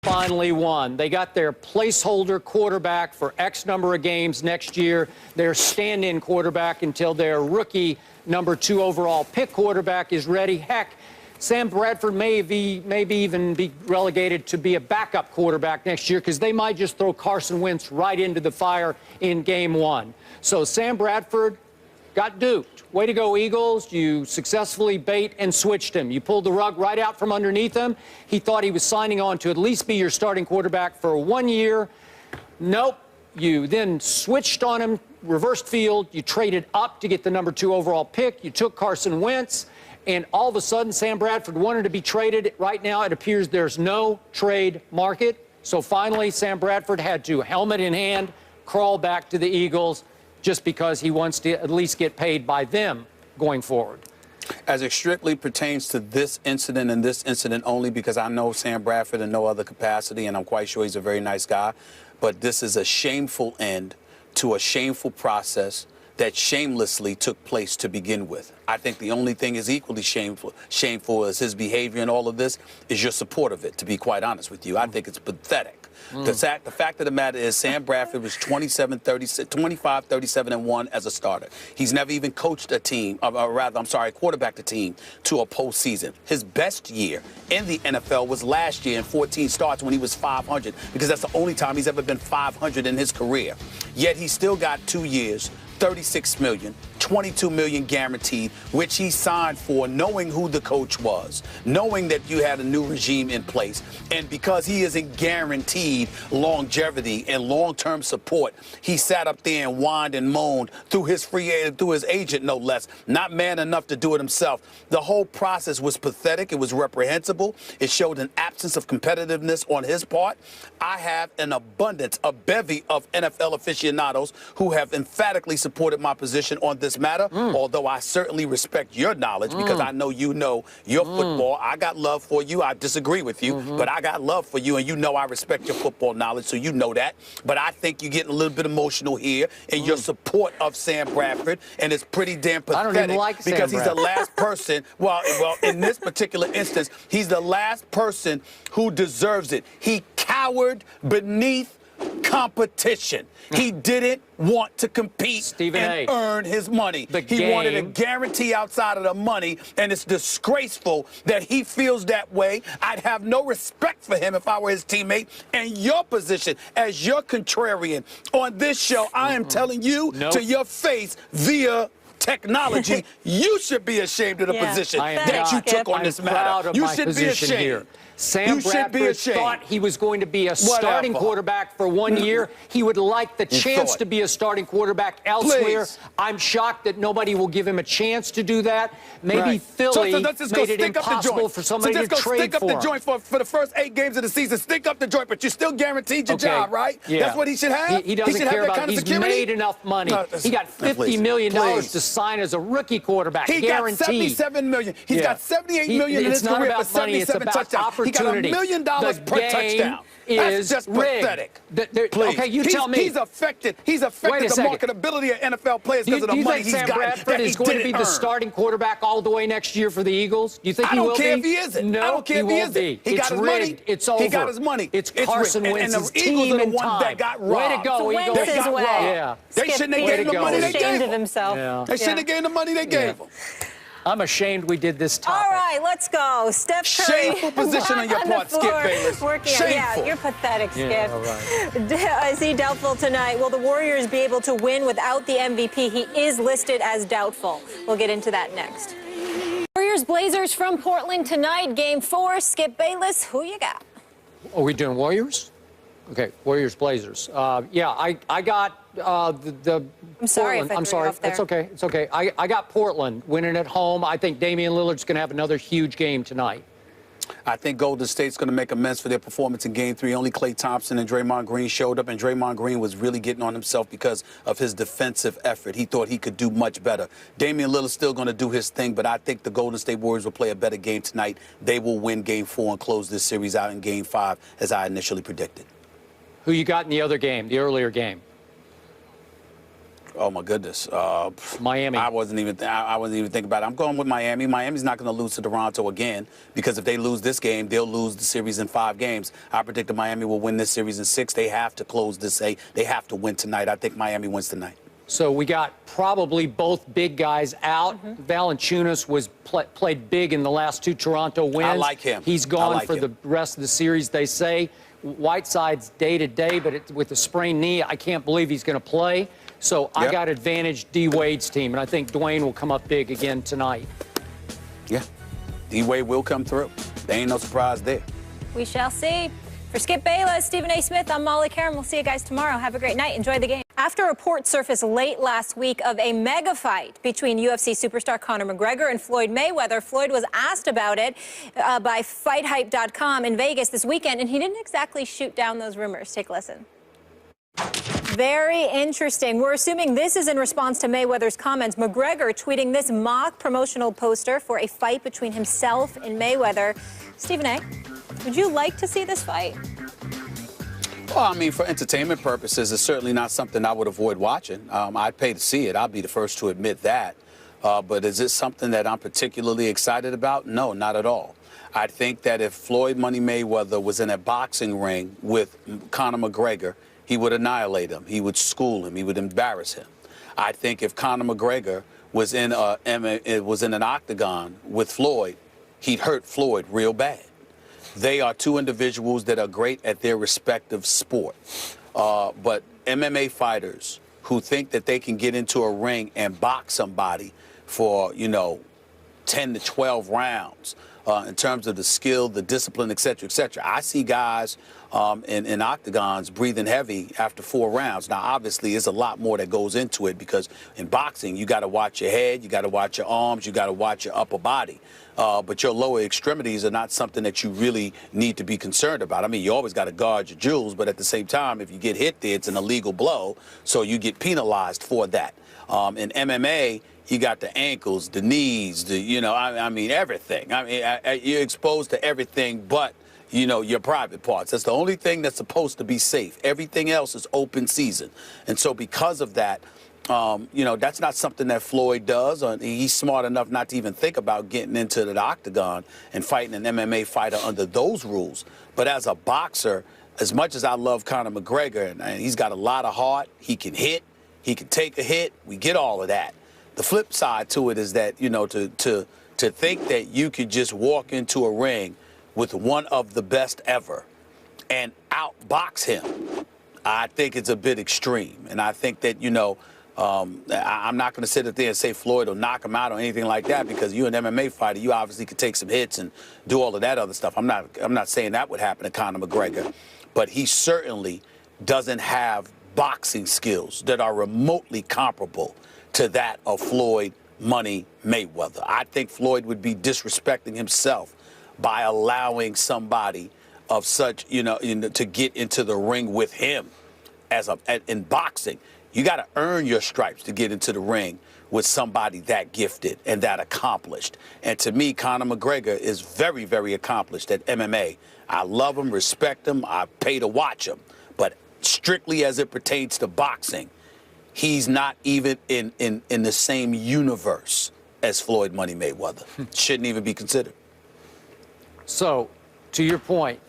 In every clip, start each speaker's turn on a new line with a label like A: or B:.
A: finally won. They got their placeholder quarterback for X number of games next year, their stand-in quarterback until their rookie #2 overall pick quarterback is ready. Heck, Sam Bradford maybe even be relegated to be a backup quarterback next year because they might just throw Carson Wentz right into the fire in game 1. So Sam Bradford got duped. Way to go, Eagles. You successfully bait and switched him. You pulled the rug right out from underneath him. He thought he was signing on to at least be your starting quarterback for 1 year. Nope. You then switched on him, reversed field. You traded up to get the #2 overall pick. You took Carson Wentz. And all of a sudden, Sam Bradford wanted to be traded. Right now, it appears there's no trade market. So finally, Sam Bradford had to, helmet in hand, crawl back to the Eagles just because he wants to at least get paid by them going forward.
B: As it strictly pertains to this incident and this incident only, because I know Sam Bradford in no other capacity, and I'm quite sure he's a very nice guy, but this is a shameful end to a shameful process that shamelessly took place to begin with. I think the only thing is equally shameful as his behavior in all of this is your support of it, to be quite honest with you. I think it's pathetic. The fact of the matter is Sam Bradford was 25, 37, and 1 as a starter. He's never even coached a team, quarterbacked a team to a postseason. His best year in the NFL was last year in 14 starts when he was 500, because that's the only time he's ever been 500 in his career. Yet he still got 2 years, $36 million, $22 million guaranteed, which he signed for knowing who the coach was, knowing that you had a new regime in place. And because he isn't guaranteed longevity and long-term support, he sat up there and whined and moaned through his through his agent, no less, not man enough to do it himself. The whole process was pathetic. It was reprehensible. It showed an absence of competitiveness on his part. I have an abundance, a bevy of NFL aficionados who have emphatically supported my position on this matter, although I certainly respect your knowledge because I know you know your football. I got love for you. I disagree with you, but I got love for you, and you know I respect your football knowledge, so you know that. But I think you're getting a little bit emotional here in your support of Sam Bradford, and it's pretty damn pathetic.
A: I don't even like Sam
B: because he's the
A: Bradford.
B: last person, well, in this particular instance, he's the last person who deserves it. He cowered beneath competition. He didn't want to compete and earn his money. He wanted a guarantee outside of the money, and it's disgraceful that he feels that way. I'd have no respect for him if I were his teammate. And your position as your contrarian on this show, I am telling you to your face via technology, you should be ashamed of the position that you took on this matter. You should be ashamed. Here. Sam Bradford thought he was going to be a starting quarterback for 1 year. He would like the chance to be a starting quarterback elsewhere. I'm shocked that nobody will give him a chance to do that. Maybe Philly made it impossible for somebody to trade for him. Stink up the joint for the first 8 games of the season. Stink up the joint, but you still guaranteed your job, right?
A: Yeah.
B: That's what he should have?
A: He doesn't care about it. He's made enough money. He got $50 million to sign as a rookie quarterback, guaranteed.
B: He got $77 million. He's got $78 million in his career for 77 touchdowns. He got $1 million per touchdown. That's just pathetic.
A: Okay, you tell me.
B: He's affected the marketability of NFL players because of the money he's got.
A: Do you think Sam Bradford is going to be the starting quarterback all the way next year for the Eagles? Do you think he will be?
B: I don't care if he isn't.
A: No,
B: I don't care if he isn't. He got his money.
A: It's over.
B: He got his money.
A: It's Carson Wentz's
B: team. And the Eagles are the ones that got robbed.
A: Way to go, Eagles.
B: They got robbed.
A: Yeah.
B: They shouldn't have gave him the money they gave him. They shouldn't have gave him the money they gave him.
A: I'm ashamed we did this topic.
C: All right, let's go. Steph Curry.
B: Shameful position on your part, Skip Bayless.
C: Shameful. Yeah, you're pathetic, Skip. Is he doubtful tonight? Will the Warriors be able to win without the MVP? He is listed as doubtful. We'll get into that next. Warriors Blazers from Portland tonight. Game 4. Skip Bayless, who you got?
A: Are we doing Warriors? Okay, Warriors Blazers. Yeah, I got the
C: I'm sorry
A: Portland.
C: if I threw you off there.
A: It's okay. It's okay. I got Portland winning at home. I think Damian Lillard's going to have another huge game tonight.
B: I think Golden State's going to make amends for their performance in Game 3. Only Klay Thompson and Draymond Green showed up, and Draymond Green was really getting on himself because of his defensive effort. He thought he could do much better. Damian Lillard's still going to do his thing, but I think the Golden State Warriors will play a better game tonight. They will win Game 4 and close this series out in Game 5, as I initially predicted.
A: Who you got in the other game, the earlier game?
B: Oh my goodness.
A: Miami.
B: I wasn't even thinking about it. I'm going with Miami. Miami's not going to lose to Toronto again because if they lose this game, they'll lose the series in 5 games. I predict that Miami will win this series in 6. They have to close this. They have to win tonight. I think Miami wins tonight.
A: So we got probably both big guys out. Valanciunas was played big in the last 2 Toronto wins.
B: I like him.
A: He's gone for the rest of the series, they say. Whiteside's day-to-day, but with a sprained knee, I can't believe he's going to play. So I got advantage D-Wade's team, and I think Dwayne will come up big again tonight.
B: Yeah, D-Wade will come through. There ain't no surprise there.
C: We shall see. For Skip Bayless, Stephen A. Smith, I'm Molly Kerr. We'll see you guys tomorrow. Have a great night. Enjoy the game. After reports surfaced late last week of a mega fight between UFC superstar Conor McGregor and Floyd Mayweather, Floyd was asked about it by FightHype.com in Vegas this weekend, and he didn't exactly shoot down those rumors. Take a listen. Very interesting. We're assuming this is in response to Mayweather's comments. McGregor tweeting this mock promotional poster for a fight between himself and Mayweather. Stephen A., would you like to see this fight?
B: Well, I mean, for entertainment purposes, it's certainly not something I would avoid watching. I'd pay to see it. I'll be the first to admit that. But is it something that I'm particularly excited about? No, not at all. I think that if Floyd Money Mayweather was in a boxing ring with Conor McGregor, he would annihilate him. He would school him. He would embarrass him. I think if Conor McGregor was in an octagon with Floyd, he'd hurt Floyd real bad. They are 2 individuals that are great at their respective sport. But MMA fighters who think that they can get into a ring and box somebody for, 10 to 12 rounds in terms of the skill, the discipline, et cetera, et cetera. I see guys in octagons breathing heavy after 4 rounds. Now, obviously, there's a lot more that goes into it because in boxing, you got to watch your head, you got to watch your arms, you got to watch your upper body. But your lower extremities are not something that you really need to be concerned about. I mean, you always got to guard your jewels, but at the same time, if you get hit there, it's an illegal blow, so you get penalized for that. In MMA, you got the ankles, the knees, I mean, everything. I mean, you're exposed to everything but, your private parts. That's the only thing that's supposed to be safe. Everything else is open season. And so because of that, that's not something that Floyd does. He's smart enough not to even think about getting into the octagon and fighting an MMA fighter under those rules. But as a boxer, as much as I love Conor McGregor, and he's got a lot of heart, he can hit, he can take a hit, we get all of that. The flip side to it is that, to think that you could just walk into a ring with one of the best ever and outbox him, I think it's a bit extreme. And I think that, I'm not going to sit up there and say Floyd will knock him out or anything like that because you're an MMA fighter. You obviously could take some hits and do all of that other stuff. I'm not saying that would happen to Conor McGregor, but he certainly doesn't have boxing skills that are remotely comparable to that of Floyd Money Mayweather. I think Floyd would be disrespecting himself by allowing somebody of such, to get into the ring with him in boxing. You got to earn your stripes to get into the ring with somebody that gifted and that accomplished. And to me, Conor McGregor is very, very accomplished at MMA. I love him, respect him, I pay to watch him. But strictly as it pertains to boxing, he's not even in the same universe as Floyd Money Mayweather. Shouldn't even be considered.
A: So, to your point,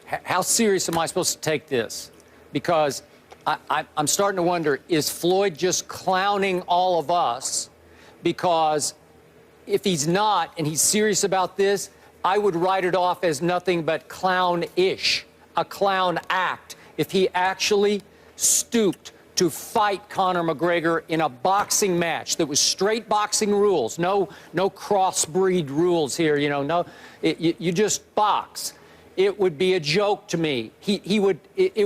A: how serious am I supposed to take this? Because I'm starting to wonder, is Floyd just clowning all of us? Because if he's not, and he's serious about this, I would write it off as nothing but clown-ish, a clown act. If he actually stooped to fight Conor McGregor in a boxing match that was straight boxing rules, no crossbreed rules here, you just box. It would be a joke to me. It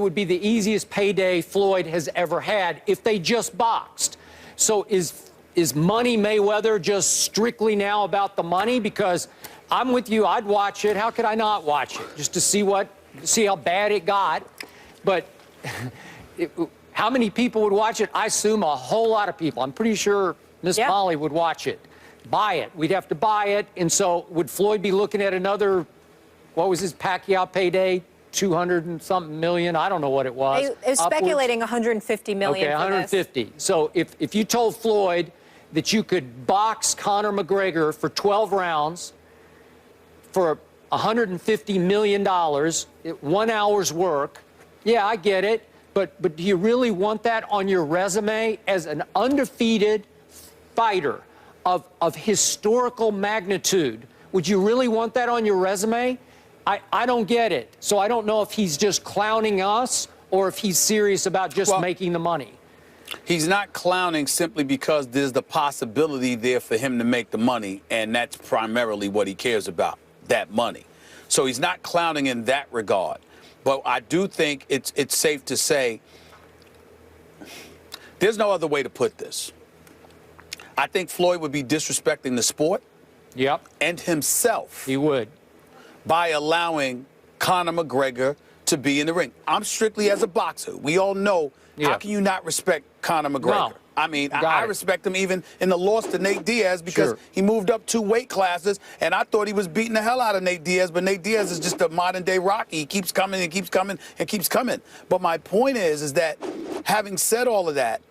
A: would be the easiest payday Floyd has ever had if they just boxed. So is Money Mayweather just strictly now about the money? Because I'm with you, I'd watch it. How could I not watch it? Just to see how bad it got. But how many people would watch it? I assume a whole lot of people. I'm pretty sure Miss Molly would watch it. Buy it. We'd have to buy it. And so would Floyd be looking at another, what was his Pacquiao payday? 200 and something million. I don't know what it was.
C: They speculating 150 million.
A: Okay, 150.
C: For this.
A: So if you told Floyd that you could box Conor McGregor for 12 rounds for $150 million, 1 hour's work, yeah, I get it. But do you really want that on your resume as an undefeated fighter of historical magnitude? Would you really want that on your resume? I don't get it. So I don't know if he's just clowning us or if he's serious about just making the money.
B: He's not clowning simply because there's the possibility there for him to make the money, and that's primarily what he cares about, that money. So he's not clowning in that regard. But I do think it's safe to say there's no other way to put this. I think Floyd would be disrespecting the sport and himself.
A: He would.
B: By allowing Conor McGregor to be in the ring. I'm strictly as a boxer. We all know, how can you not respect Conor McGregor?
A: No.
B: I mean, I respect him even in the loss to Nate Diaz because he moved up 2 weight classes, and I thought he was beating the hell out of Nate Diaz, but Nate Diaz is just a modern-day Rocky. He keeps coming and keeps coming and keeps coming. But my point is that having said all of that,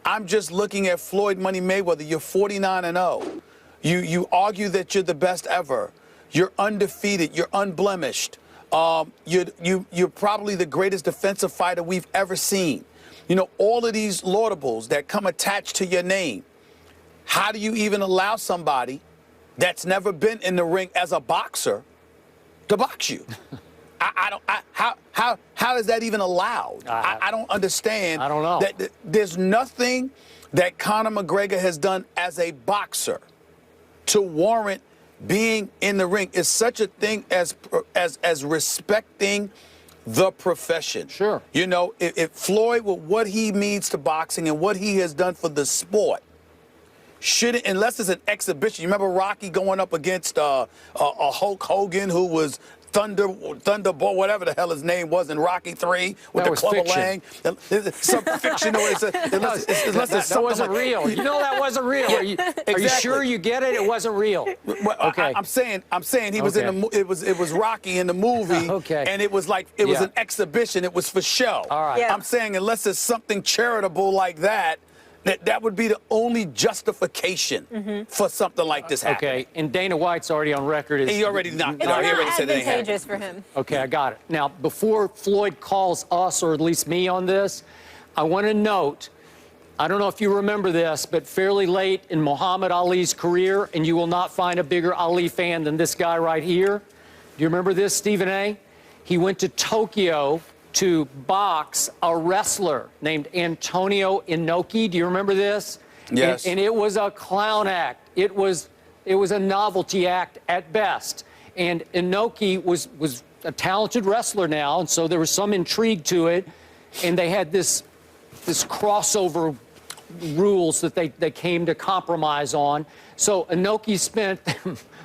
B: I'm just looking at Floyd Money Mayweather. You're 49-0. You argue that you're the best ever. You're undefeated. You're unblemished. You're probably the greatest defensive fighter we've ever seen. You know, all of these laudables that come attached to your name. How do you even allow somebody that's never been in the ring as a boxer to box you? How is that even allowed? I don't understand.
A: I don't know.
B: That there's nothing that Conor McGregor has done as a boxer to warrant being in the ring. Is such a thing as respecting the profession.
A: Sure.
B: You know, if Floyd, with what he means to boxing and what he has done for the sport, shouldn't, unless it's an exhibition. You remember Rocky going up against a Hulk Hogan who was Thunderbolt, whatever the hell his name was in Rocky 3 with the Clubber Lang. Some fictional.
A: That wasn't real. You know that wasn't real. Are you sure you get it? It wasn't real.
B: Well, okay. I'm saying he was in the. It was Rocky in the movie. And it was like it was an exhibition. It was for show.
A: All right.
B: I'm saying unless it's something charitable like that. That would be the only justification for something like this happening.
A: Okay, and Dana White's already on record.
B: He already knocked it
C: It's
B: out. He already
C: not
B: said it ain't happening.
C: advantageous for him.
A: Okay, I got it. Now, before Floyd calls us, or at least me, on this, I want to note, I don't know if you remember this, but fairly late in Muhammad Ali's career, and you will not find a bigger Ali fan than this guy right here. Do you remember this, Stephen A? He went to Tokyo to box a wrestler named Antonio Inoki. Do you remember this?
B: Yes.
A: And it was a clown act. It was a novelty act at best. And Inoki was a talented wrestler now, and so there was some intrigue to it. And they had this crossover rules that they came to compromise on. So Inoki spent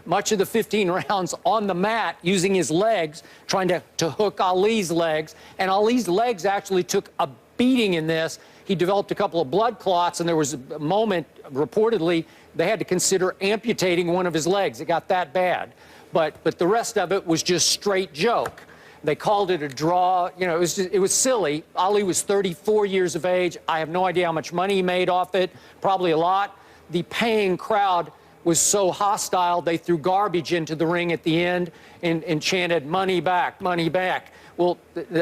A: much of the 15 rounds on the mat using his legs, trying to hook Ali's legs. And Ali's legs actually took a beating in this. He developed a couple of blood clots, and there was a moment, reportedly, they had to consider amputating one of his legs. It got that bad. But the rest of it was just straight joke. They called it a draw. You know, it was silly. Ali was 34 years of age. I have no idea how much money he made off it. Probably a lot. The paying crowd was so hostile, they threw garbage into the ring at the end and chanted, "Money back, money back." Well,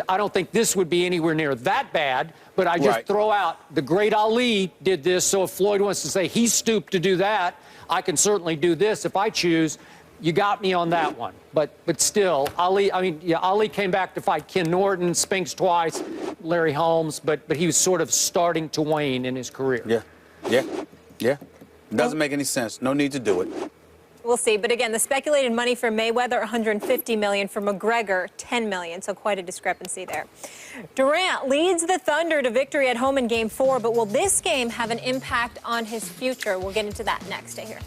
A: I don't think this would be anywhere near that bad, but I just throw out the great Ali did this, so if Floyd wants to say he stooped to do that, I can certainly do this if I choose. You got me on that one. But still, Ali, I mean, yeah, Ali came back to fight Ken Norton, Spinks twice, Larry Holmes, but he was sort of starting to wane in his career.
B: Yeah. Doesn't make any sense. No need to do it.
C: We'll see. But again, the speculated money for Mayweather, $150 million. For McGregor, $10 million. So quite a discrepancy there. Durant leads the Thunder to victory at home in Game 4. But will this game have an impact on his future? We'll get into that next. Stay here.